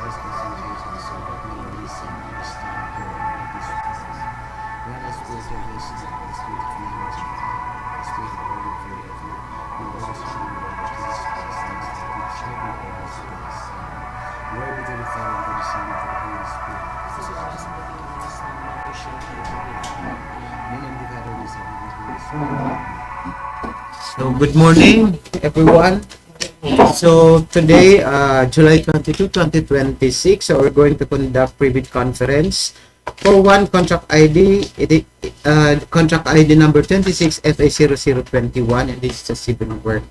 service concentration so that may listen understand her and distress. Whereas we service the spirit of knowledge and the spirit of holy fear of you, we always remember that Jesus Christ knows that we shall be always with us. Glory be to the Father, and to the Son, and to the Holy Spirit. This is also the beginning of Islam, now we shall be Name and the Father, the Son, and the Holy Spirit. So good morning everyone. So today July 22, 2026, so we're going to conduct private conference for one contract ID, contract ID number 26 FA0021, and this is a Civilworks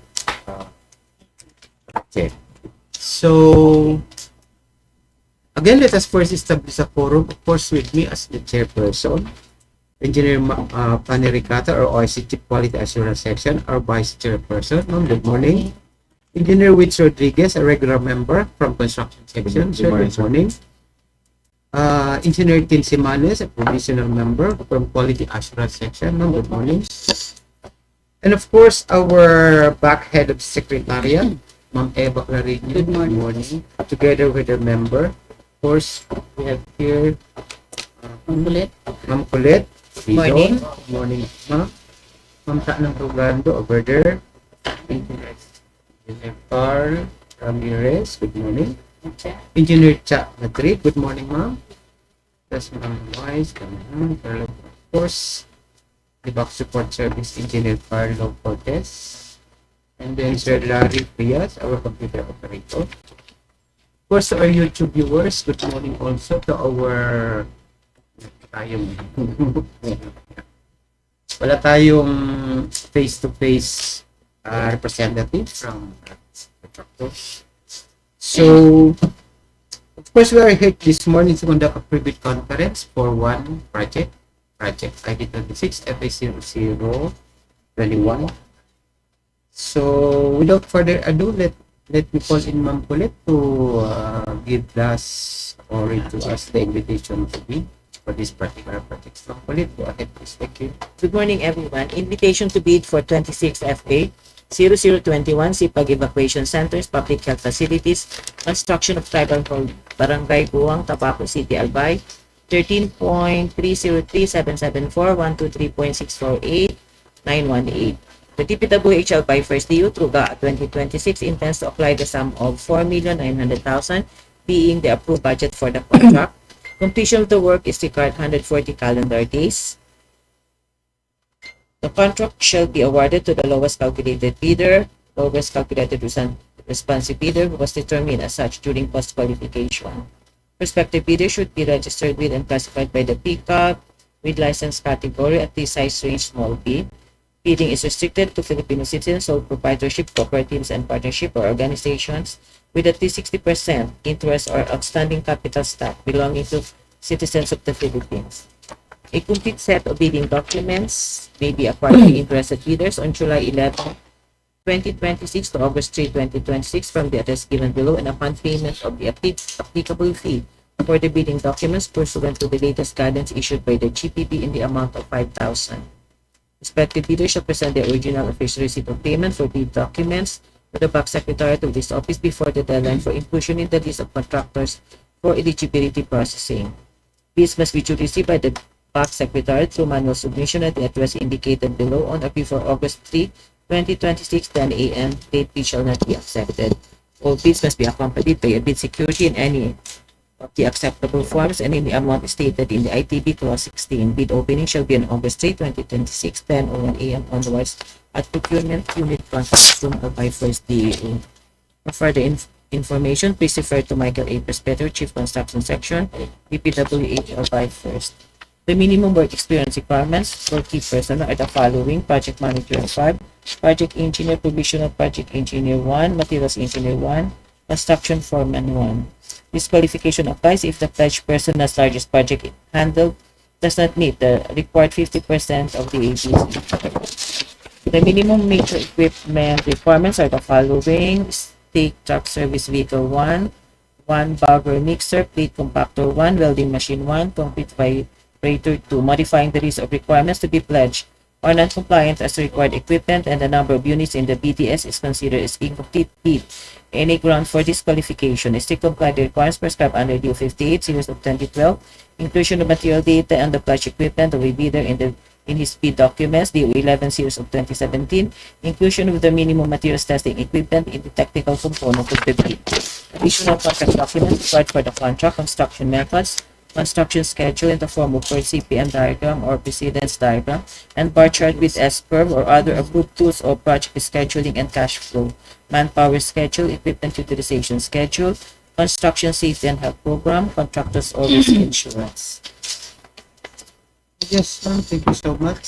project. So again, let us first establish a quorum. Of course, with me as the chairperson, Engineer Pani Ricata, or OIC Chief Quality Assurance Section, our Vice Chairperson. Good morning. Engineer Witz Rodriguez, a regular member from Construction Section. Good morning. Engineer Tin Simanes, a provisional member from Quality Assurance Section. Good morning. And of course, our back head of Secretariat, Ma'am Eva Clarinho. Good morning. Together with a member. Of course, we have here Ma'am Colette. Morning. Good morning, ma'am. Ma'am Tanang Rogando over there. Engineer Carl Ramirez. Good morning. Engineer Cha Madrid. Good morning, ma'am. That's Ma'am Wise. Of course, the back support service engineer Carlo Cortez. And then Sir Larry Frias, our computer operator. Of course, to our YouTube viewers, good morning also to our wala tayong face-to-face representative from contractor. So, of course, we are here this morning to conduct a private conference for one project ID 26 FA0021. So, without further ado, let me call in Ma'am Colette to give us or read to us the invitation to be for this particular project. So, Colette, go ahead, please. Thank you. Good morning, everyone. Invitation to bid for 26 FA 0021 SIPAG Evacuation Centers, Public Health Facilities, Construction of Tribal Hall, Barangay Buang, Tabaco City, Albay, 13.303774123.648.918. The DPWH Albay First DEO through GA 2026 intends to apply the sum of 4,900,000 being the approved budget for the contract. Completion of the work is required 140 calendar days. The contract shall be awarded to the lowest calculated bidder, lowest calculated responsive bidder who was determined as such during post-qualification. Prospective bidder should be registered with and classified by the PCAP with license category at the size range small b. Bidding is restricted to Filipino citizens, sole proprietorship, cooperatives, and partnership or organizations with at least 60% interest or outstanding capital stock belonging to citizens of the Philippines. A complete set of bidding documents may be acquired by interested bidders on July 11, 2026 to August 3, 2026 from the address given below, and upon payment of the applicable fee for the bidding documents pursuant to the latest guidance issued by the GPB in the amount of 5,000. Respective bidders shall present the original official receipt of payment for bid documents to the back secretariat of this office before the deadline for inclusion in the list of contractors for eligibility processing. Bids must be duly received by the back secretariat through manual submission at the address indicated below on or before August 3, 2026, 10 a.m. Late bid shall not be accepted. All bids must be accompanied by a bid security in any of the acceptable forms and in the amount stated in the ITB Clause 16. Bid opening shall be on August 3, 2026, 10:01 a.m. onwards at Procurement Unit Conference Room by First DEO. For further information, please refer to Michael A. Presbyter, Chief Construction Section, DPWH Albay First. The minimum work experience requirements for key personnel are the following: Project Manager 5, Project Engineer, Provisional Project Engineer 1, Materials Engineer 1, Construction Foreman 1. This qualification applies if the pledged person's largest project handled does not meet the required 50% of the ABC. The minimum major equipment requirements are the following: stake truck service vehicle 1, 1 bagger mixer, plate compactor 1, welding machine 1, concrete vibrator 2. Modifying the list of requirements to be pledged or non-compliant as required equipment and the number of units in the BTS is considered as incomplete bid. Any ground for disqualification is to comply the requirements prescribed under DEO 58 series of 2012, inclusion of material data and the pledged equipment of a bidder in his bid documents, DEO 11 series of 2017, inclusion of the minimum materials testing equipment in the technical component of the bid. Additional contract documents required for the contract, construction methods, construction schedule in the form of per CPM diagram or precedence diagram, and bar chart with S-curve or other approved tools or project scheduling and cash flow, manpower schedule, equipment utilization schedule, construction safety and health program, contractors or risk insurance. Yes, ma'am. Thank you so much.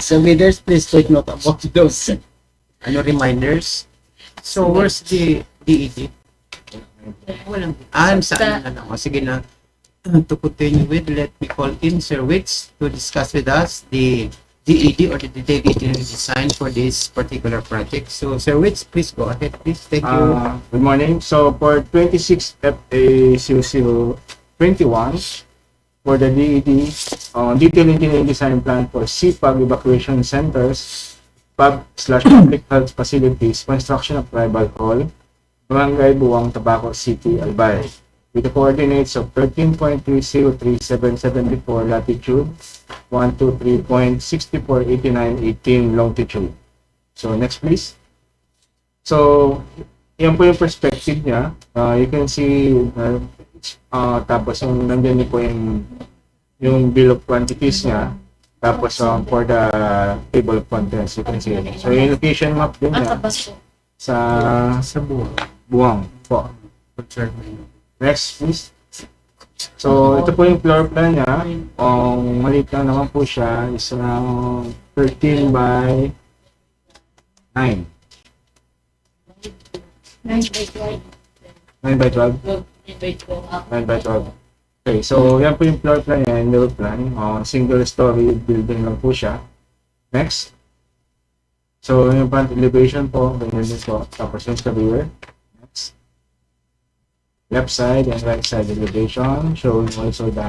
So, leaders, please take note about those reminders. So, where's the DED? Saan na lang? O, sige na. To continue with, let me call in Sir Wicks to discuss with us the DED or the dedicated design for this particular project. So, Sir Wicks, please go ahead, please. Thank you. Good morning. So, for 26 FA0021, for the DED, detailed engineering design plan for SIPAG evacuation centers, pub/public health facilities, construction of tribal hall, Barangay Buang, Tabaco City, Albay, with the coordinates of 13.303774 latitude, 123.648918 longitude. So, next please. So, yan po yung perspective niya. You can see, tapos yung nandyan po yung bill of quantities niya. Tapos for the table of contents, you can see. So, yung location map din niya sa Buang po. Next, please. So, ito po yung floor plan niya. Maliit lang naman po siya. Is around 13 by 9. 9 by 12? 9 by 12. Okay, so yan po yung floor plan niya, indoor plan. Single story building lang po siya. Next. So, yung front elevation po, ganyan din po. Tapos yung sa rear. Next. Left side and right side elevation, showing also the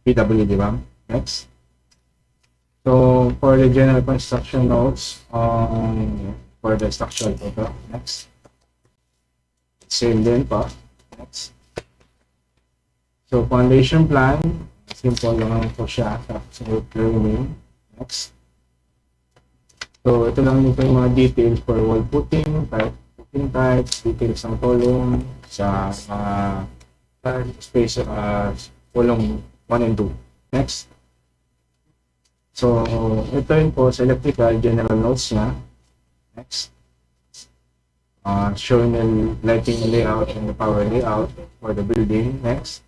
PWD ramp. Next. So, for the general construction notes, for the structural photo. Next. Same din po. Next. So, foundation plan, simple lang po siya. Tapos, clearing. Next. So, ito lang yung mga details for wall putting, putting types, details ng column, sa space column 1 and 2. Next. So, ito yun po sa electrical general notes niya. Next. Showing the lighting layout and the power layout for the building. Next.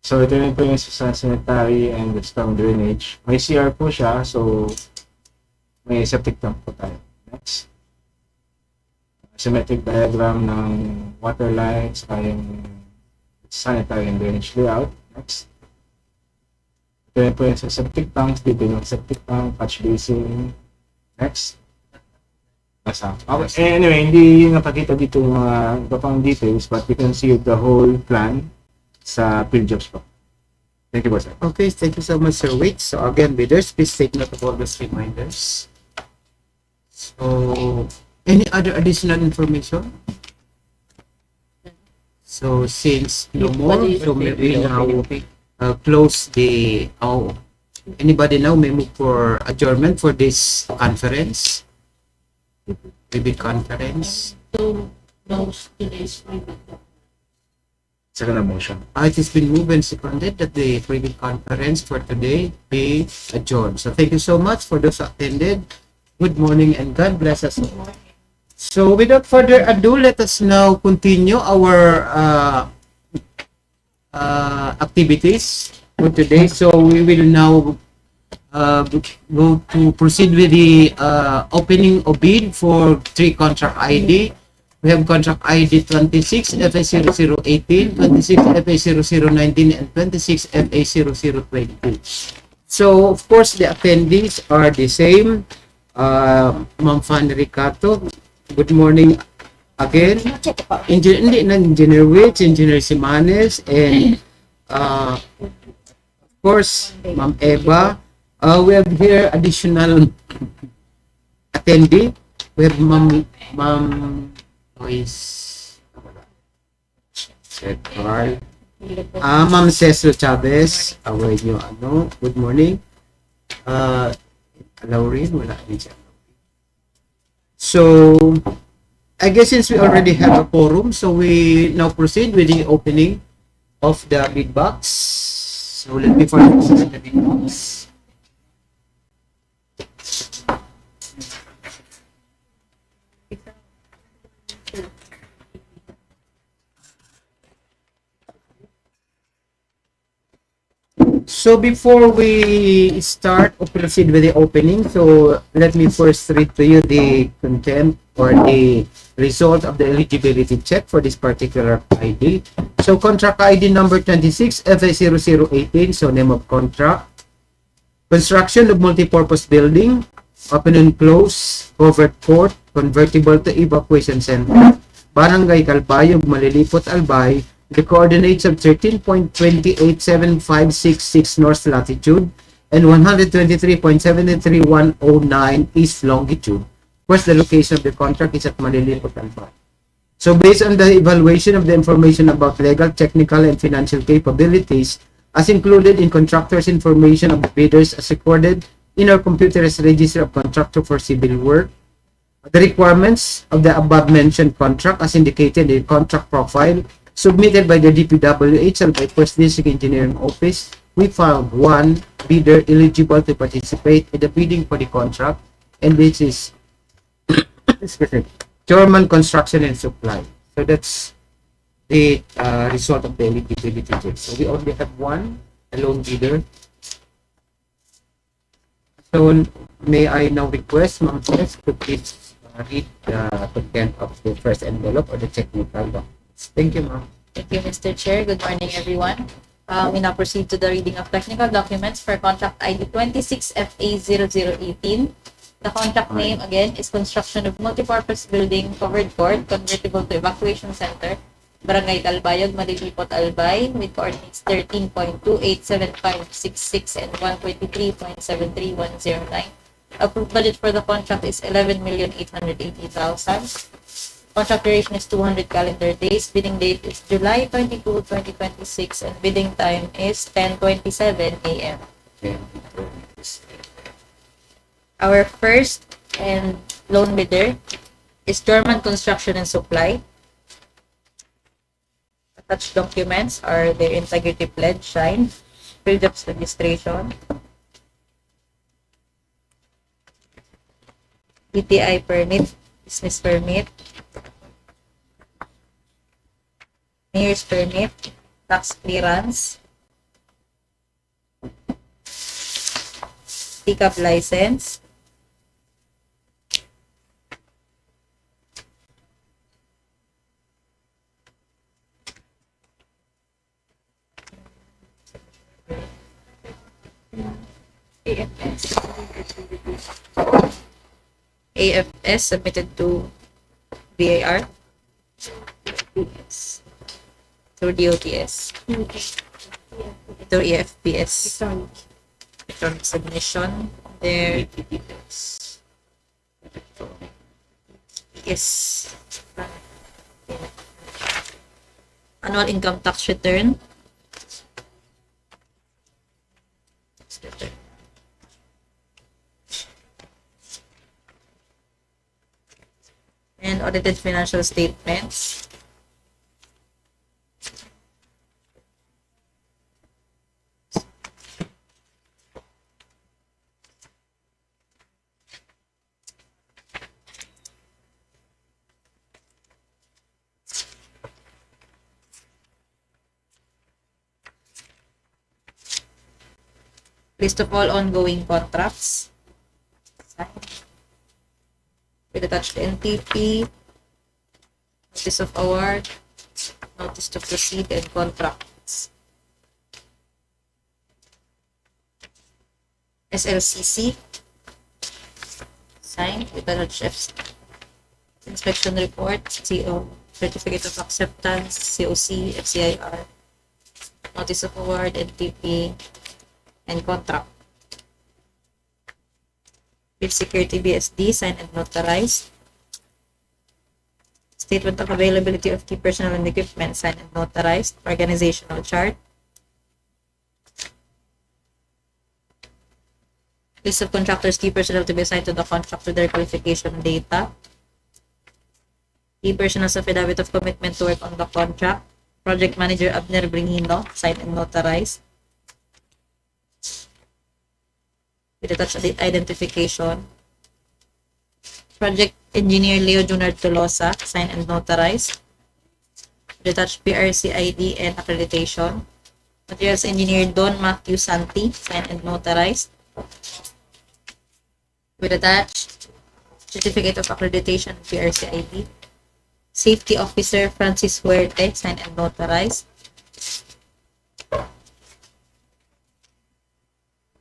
So, ito yun po yung sa sanitary and the storm drainage. May CR po siya, so may septic tank po tayo. Next. Symmetric diagram ng water lines, yung sanitary and drainage layout. Next. Ito po yung sa septic tanks, dito yung septic tank, patch basin. Next. Okay. Anyway, hindi napakita dito yung mga iba pang details, but you can see the whole plan sa field jobs po. Thank you po, sir. Okay, thank you so much, Sir Wicks. So again, bidders, please take note of all those reminders. So, any other additional information? So, since no more, so maybe now close the, anybody now may move for adjournment for this conference? Maybe conference? So, those today's private. Second motion. It has been moved and seconded that the private conference for today be adjourned. So, thank you so much for those attended. Good morning and God bless us all. So, without further ado, let us now continue our activities for today. So, we will now go to proceed with the opening of bid for 3 contract ID. We have contract ID 26 FA0018, 26 FA0019, and 26 FA0020. So, of course, the attendees are the same. Ma'am Fanny Ricato, good morning again. Engineer Witch, Engineer Simanes, and of course, Ma'am Eva. We have here additional attendee. We have Ma'am Luis, Carl, Ma'am Cecil Chavez. Away nyo, good morning. Lauren, wala din siya. So, I guess since we already have a quorum, so we now proceed with the opening of the bid box. So let me first open the bid box. So before we start or proceed with the opening, so let me first read to you the content or the result of the eligibility check for this particular ID. So contract ID number 26 FA0018, so name of contract. Construction of multipurpose building, open and close, covered court, convertible to evacuation center, Barangay Calbayog, Malilipot, Albay. The coordinates of 13.287566 north latitude and 123.733109 east longitude. Of course, the location of the contract is at Malilipot, Albay. So based on the evaluation of the information about legal, technical, and financial capabilities as included in contractor's information of the bidders as recorded in our computerized register of contractor for civil work, the requirements of the above mentioned contract as indicated in the contract profile submitted by the DPWH Albay First District Engineering Office, we found one bidder eligible to participate in the bidding for the contract, and this is German Construction and Supply. So that's the result of the eligibility check. So we only have one alone bidder. So may I now request Ma'am Tess to please read the content of the first envelope or the technical documents. Thank you, ma'am. Thank you, Mr. Chair. Good morning, everyone. We now proceed to the reading of technical documents for contract ID 26FA0018. The contract name, again, is construction of multipurpose building, covered court, convertible to evacuation center, Barangay Calbayog, Malilipot, Albay, with coordinates 13.287566 and 123.73109. Approved budget for the contract is 11,880,000. Contract duration is 200 calendar days. Bidding date is July 22, 2026, and bidding time is 10:27 a.m. Our first and lone bidder is German Construction and Supply. Attached documents are their integrity pledge signed, field jobs registration, BTI permit, business permit, mayor's permit, tax clearance, pickup license, AFS submitted to VAR through DOTS through EFPS electronic submission. There is annual income tax return. And audited financial statements. List of all ongoing contracts. With attached NTP, notice of award, notice to proceed, and contracts. SLCC, signed with attached inspection report, CO, certificate of acceptance, COC, FCIR, notice of award, NTP, and contract. With security BSD, signed and notarized. Statement of availability of key personnel and equipment, signed and notarized. Organizational chart. List of contractors, key personnel to be assigned to the contract with their qualification data. Key personnel's affidavit of commitment to work on the contract. Project Manager Abner Bringino, signed and notarized. With attached identification. Project Engineer Leo Junior Tolosa, signed and notarized. With attached PRC ID and accreditation. Materials Engineer Don Matthew Santi, signed and notarized. With attached certificate of accreditation and PRC ID. Safety Officer Francis Huerte, signed and notarized.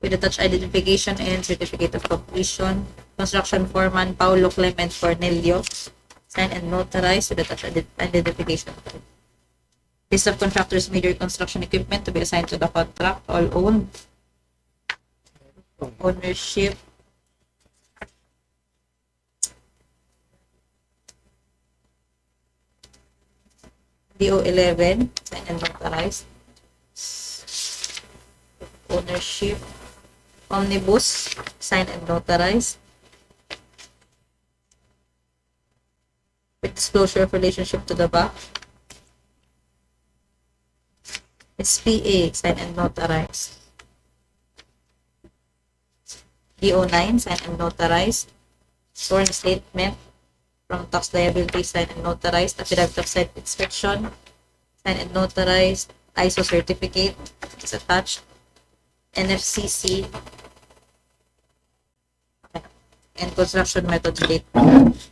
With attached identification and certificate of completion. Construction Foreman Paulo Clement Cornelio, signed and notarized with attached identification. List of contractors, major construction equipment to be assigned to the contract, all owned. Ownership. DO 11, signed and notarized. Ownership. Omnibus, signed and notarized. With disclosure of relationship to the back. SPA, signed and notarized. DO9, signed and notarized. Sworn statement from tax liability, signed and notarized. Affidavit of site inspection, signed and notarized. ISO certificate is attached. NFCC and construction method statement.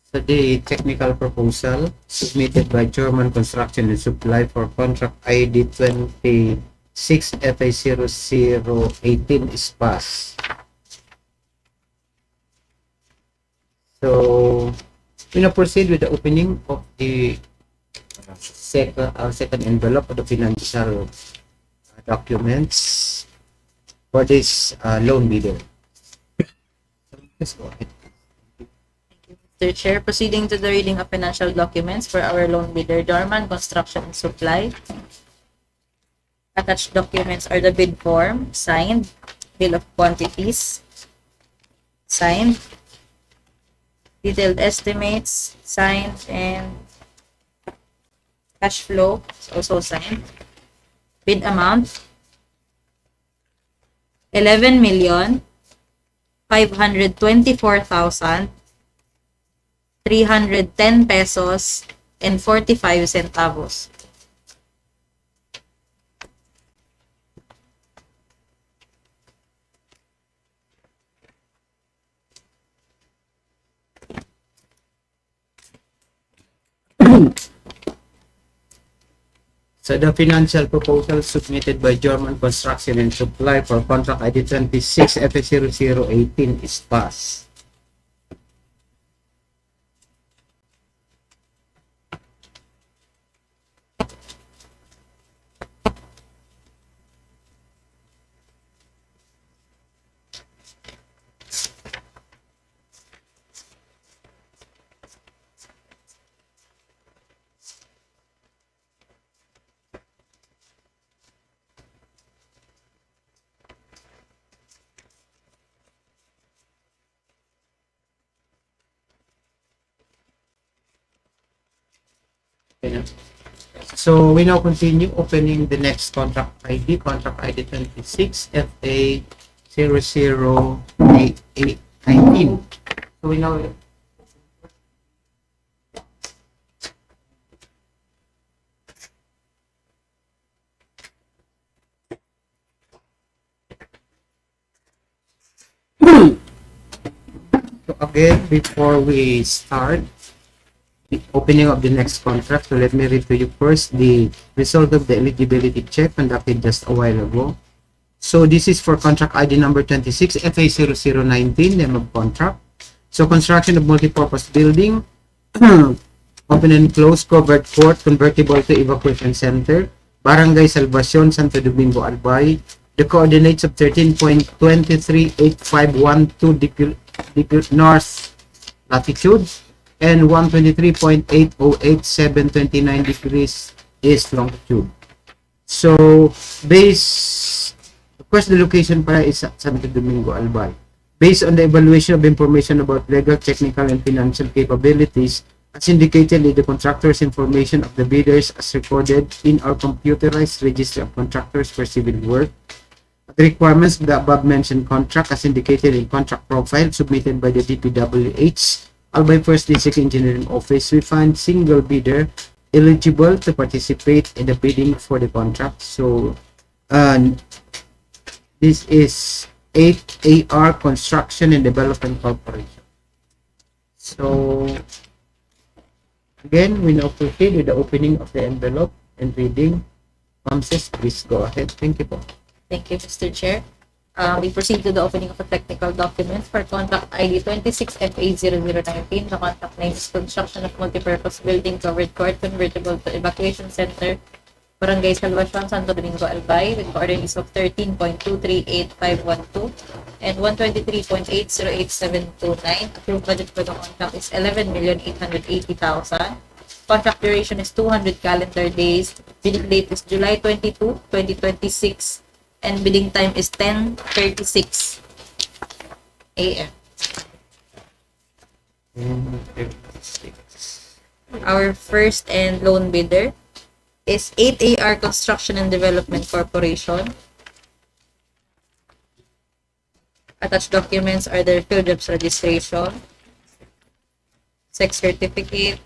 So the technical proposal submitted by German Construction and Supply for contract ID 26 FA0018 is passed. So we now proceed with the opening of the second envelope of the financial documents for this loan bidder. Let's go ahead. Mr. Chair, proceeding to the reading of financial documents for our loan bidder, Dorman Construction and Supply. Attached documents are the bid form, signed, bill of quantities, signed, detailed estimates, signed, and cash flow is also signed. Bid amount, 11,524,310 pesos and 45 centavos. So the financial proposal submitted by German Construction and Supply for contract ID 26 FA0018 is passed. So we now continue opening the next contract ID 26 FA0019. So we now so again, before we start the opening of the next contract, so let me read to you first the result of the eligibility check conducted just a while ago. So this is for contract ID number 26 FA0019, name of contract. So construction of multipurpose building, open and close, covered court, convertible to evacuation center, Barangay Salvacion, Santo Domingo, Albay. The coordinates of 13.238512 north latitude and 123.808729 degrees east longitude. So, of course, the location para is Santo Domingo, Albay. Based on the evaluation of information about legal, technical, and financial capabilities, as indicated in the contractor's information of the bidders as recorded in our computerized register of contractors for civil work, the requirements of the above-mentioned contract as indicated in contract profile submitted by the DPWH Albay First District Engineering Office, we find single bidder eligible to participate in the bidding for the contract. So, this is 8AR Construction and Development Corporation. So, again, we now proceed with the opening of the envelope and reading. Sis, please go ahead. Thank you po. Thank you, Mr. Chair. We proceed to the opening of the technical documents for contract ID 26FA0019. The contract name is Construction of Multipurpose Building Covered Court Convertible to Evacuation Center, Barangay Salvacion, Santo Domingo, Albay, with coordinates of 13.238512 and 123.808729. Approved budget for the contract is 11,880,000. Contract duration is 200 calendar days. Bidding date is July 22, 2026. And bidding time is 10:36 a.m. Our first and lone bidder is 8AR Construction and Development Corporation. Attached documents are their field jobs registration, sex certificate,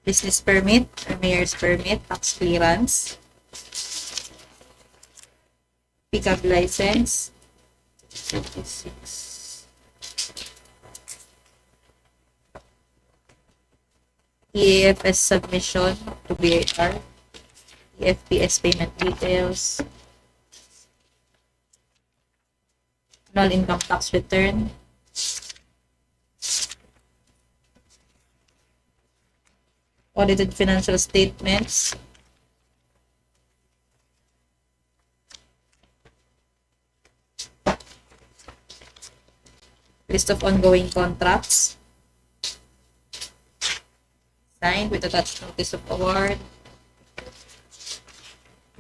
business permit or mayor's permit, tax clearance, pickup license, 56, EAFS submission to BIR, EFPS payment details, annual income tax return, audited financial statements, list of ongoing contracts, signed with attached notice of award,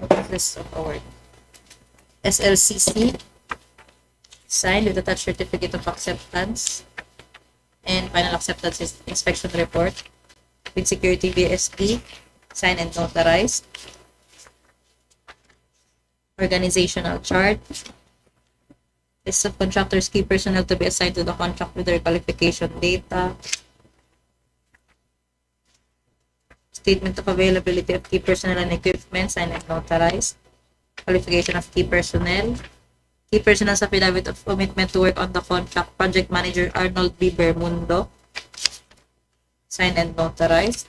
notice of award, SLCC, signed with attached certificate of acceptance, and final acceptance inspection report, with security VSP, signed and notarized, organizational chart, list of contractors, key personnel to be assigned to the contract with their qualification data, statement of availability of key personnel and equipment, signed and notarized, qualification of key personnel's affidavit of commitment to work on the contract, project manager Arnold B. Bermundo, signed and notarized,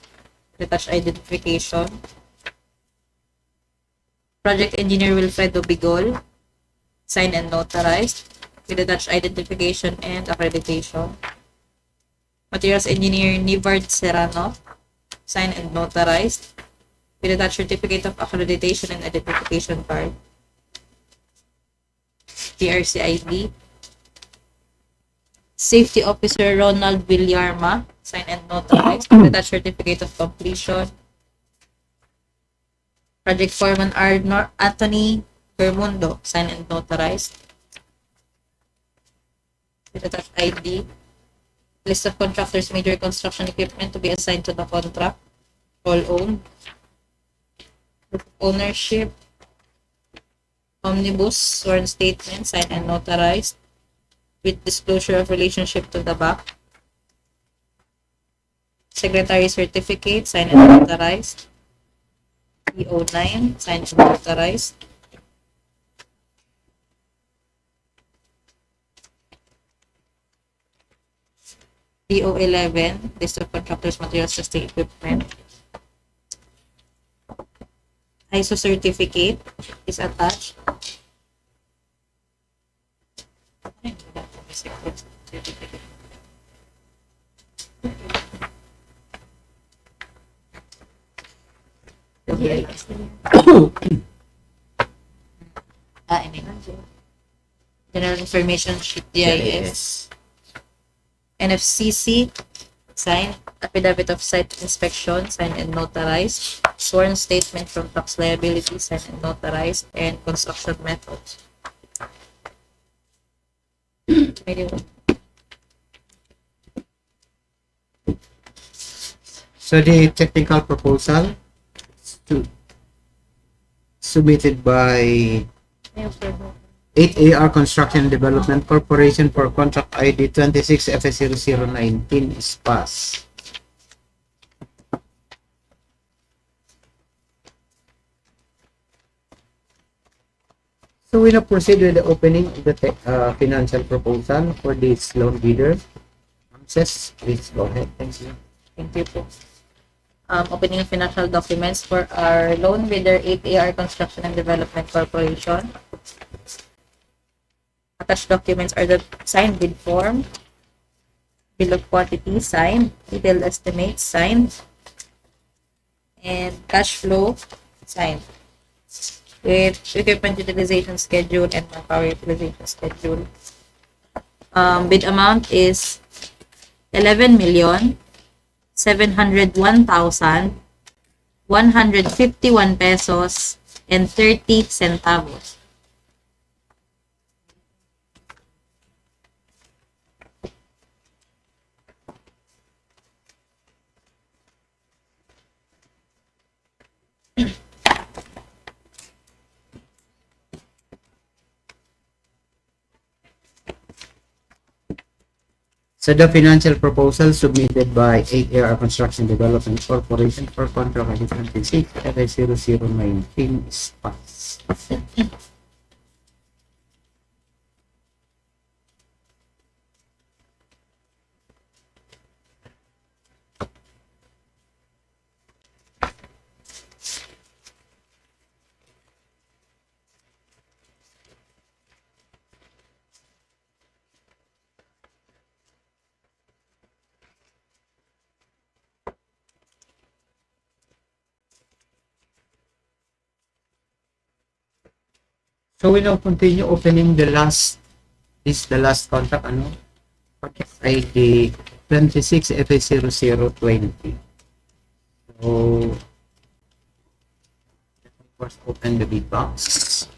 attached identification, project engineer Wilfredo Bigol, signed and notarized, with attached identification and accreditation, materials engineer Nivard Serrano, signed and notarized, with attached certificate of accreditation and identification card, TRC ID, safety officer Ronald Villarma, signed and notarized, with attached certificate of completion, project foreman Anthony Bermundo, signed and notarized, with attached ID, list of contractors, major construction equipment to be assigned to the contract, all owned, proof of ownership, omnibus sworn statement, signed and notarized, with disclosure of relationship to the back, secretary certificate, signed and notarized, EO9, signed and notarized, DO 11, list of contractors, materials, testing equipment. ISO certificate is attached. I mean, General Information Sheet DIS. NFCC, signed. Affidavit of Site Inspection, signed and notarized. Sworn Statement from Tax Liability, signed and notarized. And Construction Methods. So the technical proposal submitted by 8AR Construction and Development Corporation for contract ID 26FS0019 is passed. So we now proceed with the opening of the financial proposal for this loan bidder. Says, please go ahead. Thank you. Thank you po. Opening of financial documents for our loan bidder 8AR Construction and Development Corporation. Attached documents are the signed bid form, bill of quantity signed, detailed estimates signed, and cash flow signed, with equipment utilization schedule and manpower utilization schedule. Bid amount is 11,701,151 pesos and 30 centavos. So the financial proposal submitted by 8AR Construction Development Corporation for contract ID 26 FS0019 is passed. So we now continue opening the last, this is the last contract, ano? Contract ID 26 FS0020. So, let me first open the bid box.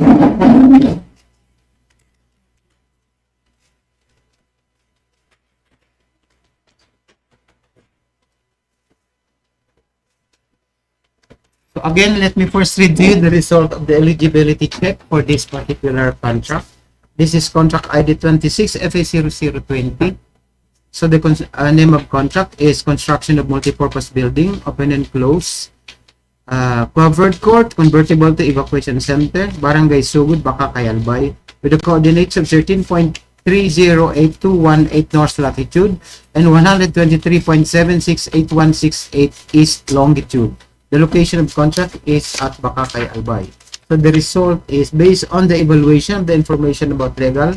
So again, let me first review the result of the eligibility check for this particular contract. This is contract ID 26 FA0020. So the name of contract is construction of multipurpose building, open and close, covered court, convertible to evacuation center, Barangay Sogod, Bacacay, Albay, with the coordinates of 13.308218 north latitude and 123.768168 east longitude. The location of contract is at Bacacay, Albay. So the result is based on the evaluation of the information about legal,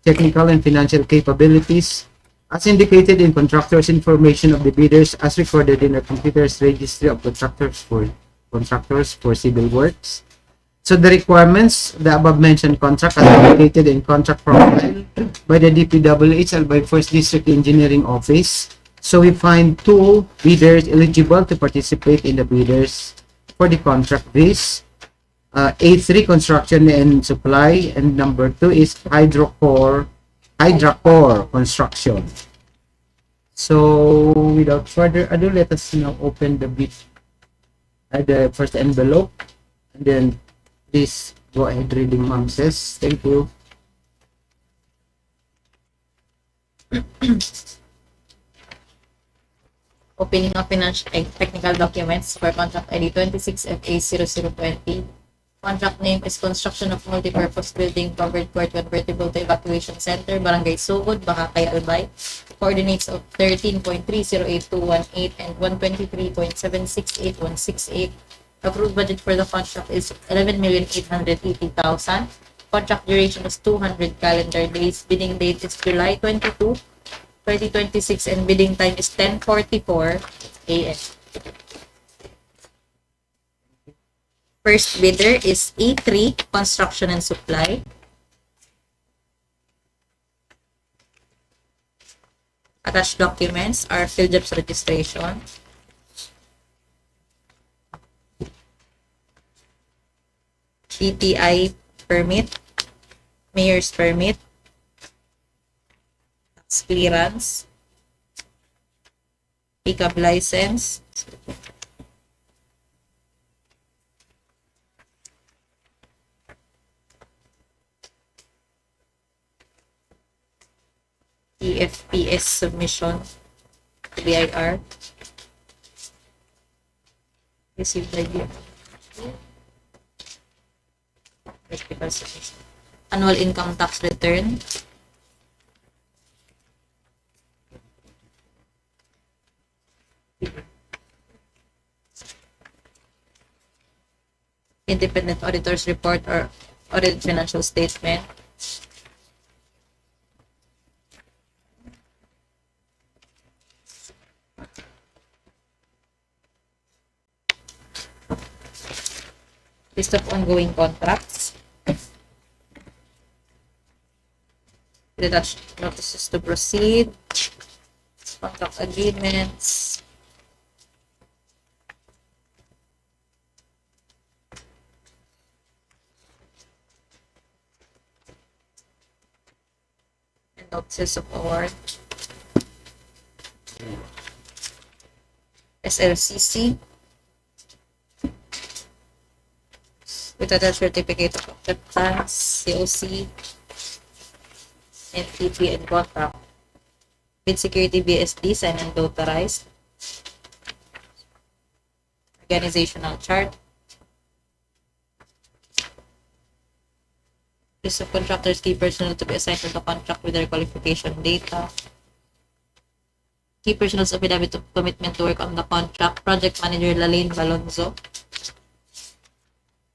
technical, and financial capabilities as indicated in contractor's information of the bidders as recorded in the computer's registry of contractors for Civilworks. So the requirements, the above mentioned contract as indicated in contract profile by the DPWH Albay 1st District Engineering Office. So we find two bidders eligible to participate in the bidders for the contract. This A3 Construction and Supply, and number 2 is Hydracore Construction. So without further ado, let us now open the bid at the first envelope, and then please go ahead reading, ma'am says. Thank you. Opening of financial technical documents for contract ID 26FA0020. Contract name is Construction of Multipurpose Building, Covered Court, Convertible to Evacuation Center, Barangay Sogod, Bacacay, Albay. coordinates of 13.308218 and 123.768168. Approved budget for the contract is 11,880,000. Contract duration is 200 calendar days. Bidding date is July 22, 2026, and bidding time is 10:44 a.m. First bidder is E3 Construction and Supply. Attached documents are field jobs registration, DTI permit, mayor's permit, tax clearance, pickup license, EFPS submission to BIR, received by DPWH, annual income tax return, independent auditor's report or audited financial statement, list of ongoing contracts, attached notices to proceed, contract agreements, and notices of award, SLCC, with attached certificate of acceptance, COC, NTP and contract. Bid security BSD, signed and notarized. Organizational chart. List of contractors, key personnel to be assigned to the contract with their qualification data. Key personnel's affidavit of commitment to work on the contract. Project manager Lalaine Balonzo,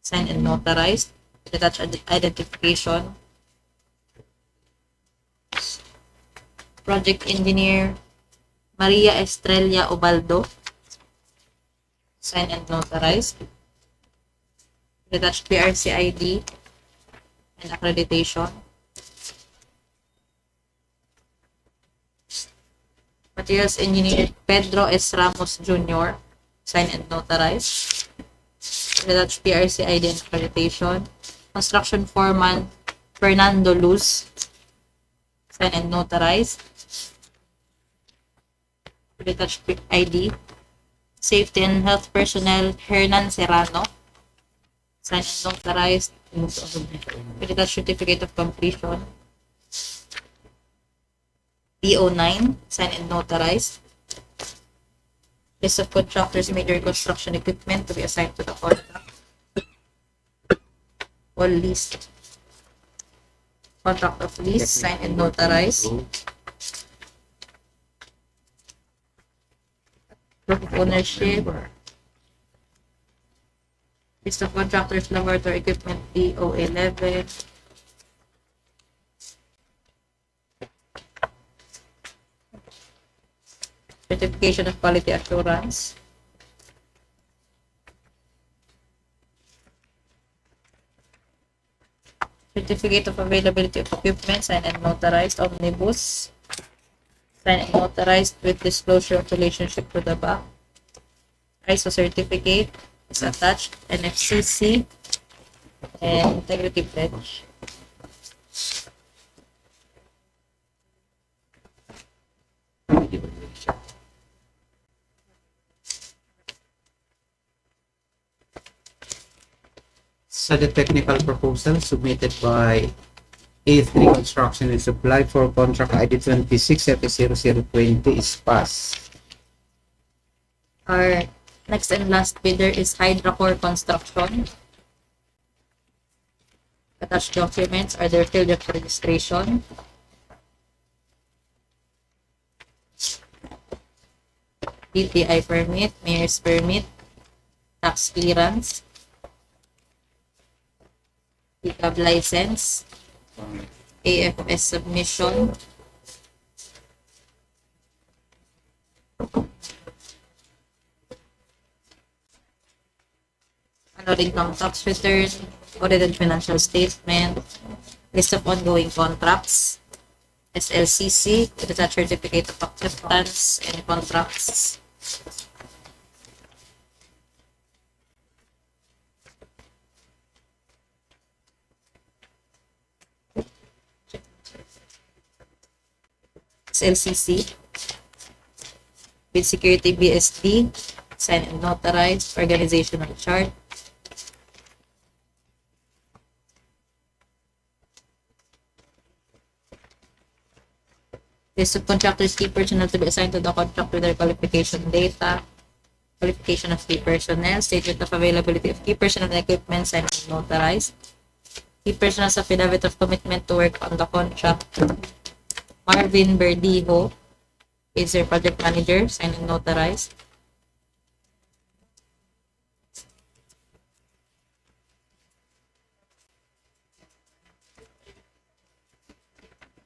signed and notarized. Attached identification. Project engineer Maria Estrella Ubaldo, signed and notarized. Attached PRC ID and accreditation. Materials engineer Pedro S. Ramos Jr., signed and notarized. Attached PRC ID and accreditation. Construction foreman Fernando Luz, signed and notarized. Attached ID. Safety and health personnel Hernan Serrano, signed and notarized. Attached certificate of completion. DO9, signed and notarized. List of contractors, major construction equipment to be assigned to the contract. All list. Contract of lease, signed and notarized. Proof of ownership. List of contractors, laboratory equipment, DO11. Certification of quality assurance. Certificate of availability of equipment, signed and notarized. Omnibus, signed and notarized with disclosure of relationship to the back. ISO certificate is attached. NFCC and integrity pledge. So the technical proposal submitted by A3 Construction and Supply for contract ID 26-0020 is passed. Our next and last bidder is Hydracore Construction. Attached documents are their field of registration, DTI permit, mayor's permit, tax clearance, PCAB license, AFS submission, annual income tax return, audited financial statement, list of ongoing contracts, SLCC, with attached certificate of acceptance and contracts. SLCC, with security BSD, sign and notarize, organizational chart, list of contractors, key personnel to be assigned to the contract with their qualification data, qualification of key personnel, statement of availability of key personnel and equipment, signed and notarized, key personnel's affidavit of commitment to work on the contract. Marvin Berdijo is their project manager, signed and notarized.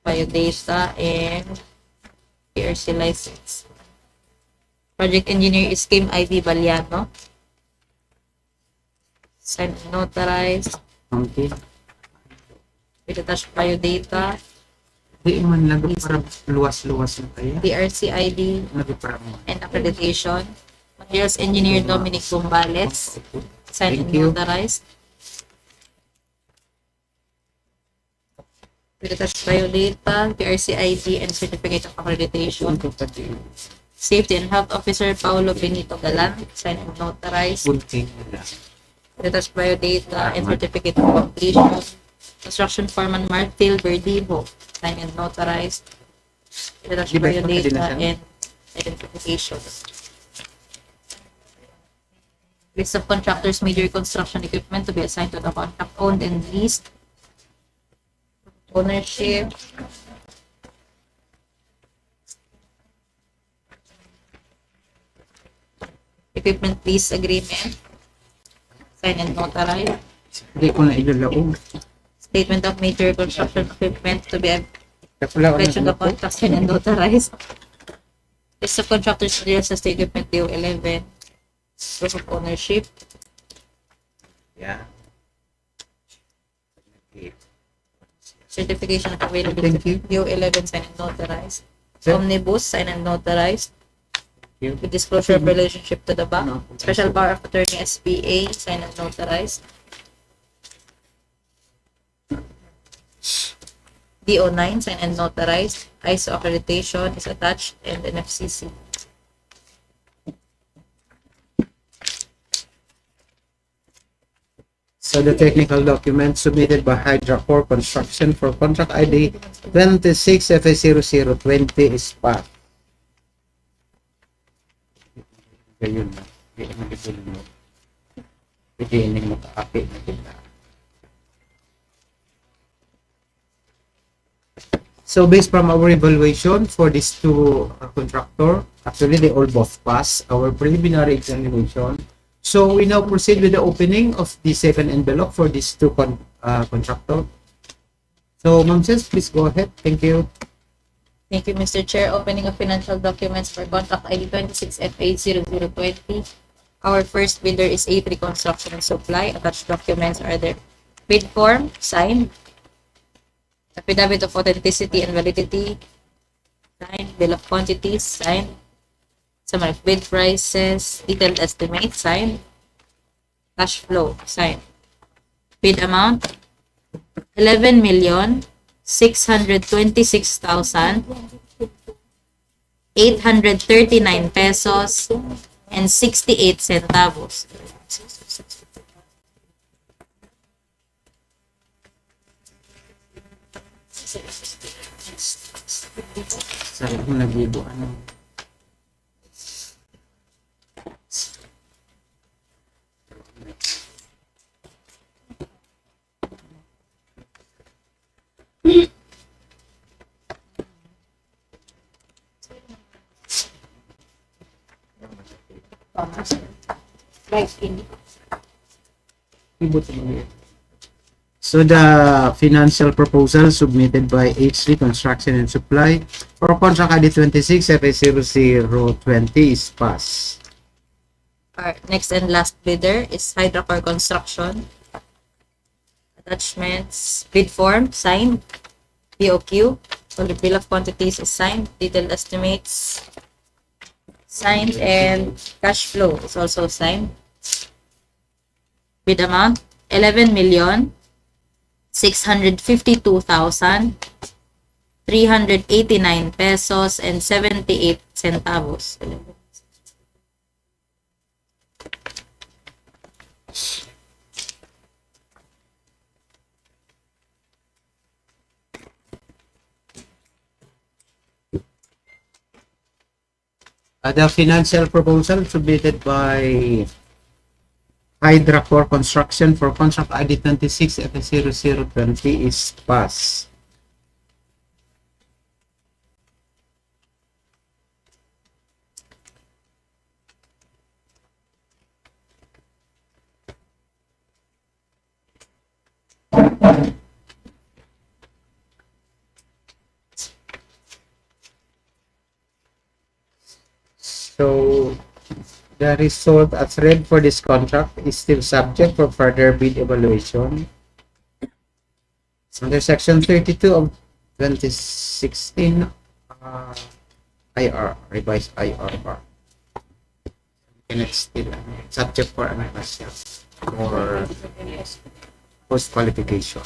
Biodata and PRC license. Project engineer is Kim Ivy Baliano. Signed and notarized. Okay. With attached biodata, Di man lagi para luwas-luwas na kaya. PRC ID, Lagi para mo. and accreditation. Materials engineer Dominic Gumbales. Signed and Thank you. notarized. With attached biodata, PRC ID, and certificate of accreditation. Safety and Health Officer Paulo Benito Galan, signed and notarized. Bunting na. With attached biodata and certificate of completion. Construction foreman Martil Verdijo, signed and notarized. With attached Di ba biodata makadinasan? and identification. List of contractors, major construction equipment to be assigned to the contract owned and leased. Ownership. Equipment lease agreement. Signed and notarized. Hindi ko na ilalaog. Statement of major construction equipment to be Kapula ko pledged to the na ko. contract, signed and notarized. List of contractors materials sa state equipment DEO 11. Proof of ownership. Yeah. Certification of availability. Thank you. DEO 11 signed and notarized. Sir? Omnibus signed and notarized. You. With disclosure of relationship to the bank. No. Special power of attorney SPA signed and notarized. DO9 signed and notarized. ISO accreditation is attached, and NFCC. So the technical document submitted by Hydra Core Construction for contract ID 26 FA0020 is passed. Ayun na. Hindi mo ituloy mo. Pwede mo kaapit na kita. So based from our evaluation for these two contractor, actually they all both pass our preliminary examination. So we now proceed with the opening of the second envelope for these two contractor. So Ma'am Sis, please go ahead. Thank you. Thank you, Mr. Chair. Opening of financial documents for contract ID 26FA0020. Our first bidder is A3 Construction and Supply. Attached documents are there. Bid form, signed. Affidavit of authenticity and validity, signed. Bill of quantities, signed. Summary of bid prices, detailed estimate, signed. Cash flow, signed. Bid amount, 11,626,839 pesos and 68 centavos. Sa kung nag-ibo, ano. Like in So the financial proposal submitted by H3 Construction and Supply for contract ID 26 FA0020 is passed. Our next and last bidder is Hydrocor Construction. Attachments, bid form, signed. POQ, solid bill of quantities is signed. Detailed estimates, signed. And cash flow is also signed. Bid amount, 11,652,389 pesos and 78 centavos. The financial proposal submitted by Hydrocor Construction for contract ID 26 FA0020 is passed. So the result as read for this contract is still subject for further bid evaluation. Under Section 32 of 2016 IR, revised IRR. And it's still subject for analysis for post-qualification.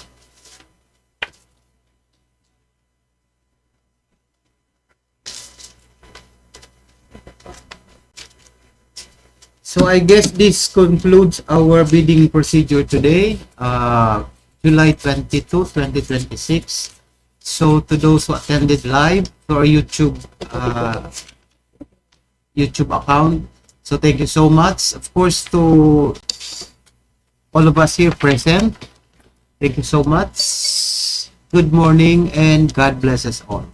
So I guess this concludes our bidding procedure today, July 22, 2026. So to those who attended live to our YouTube account, so thank you so much. Of course, to all of us here present, thank you so much. Good morning and God bless us all.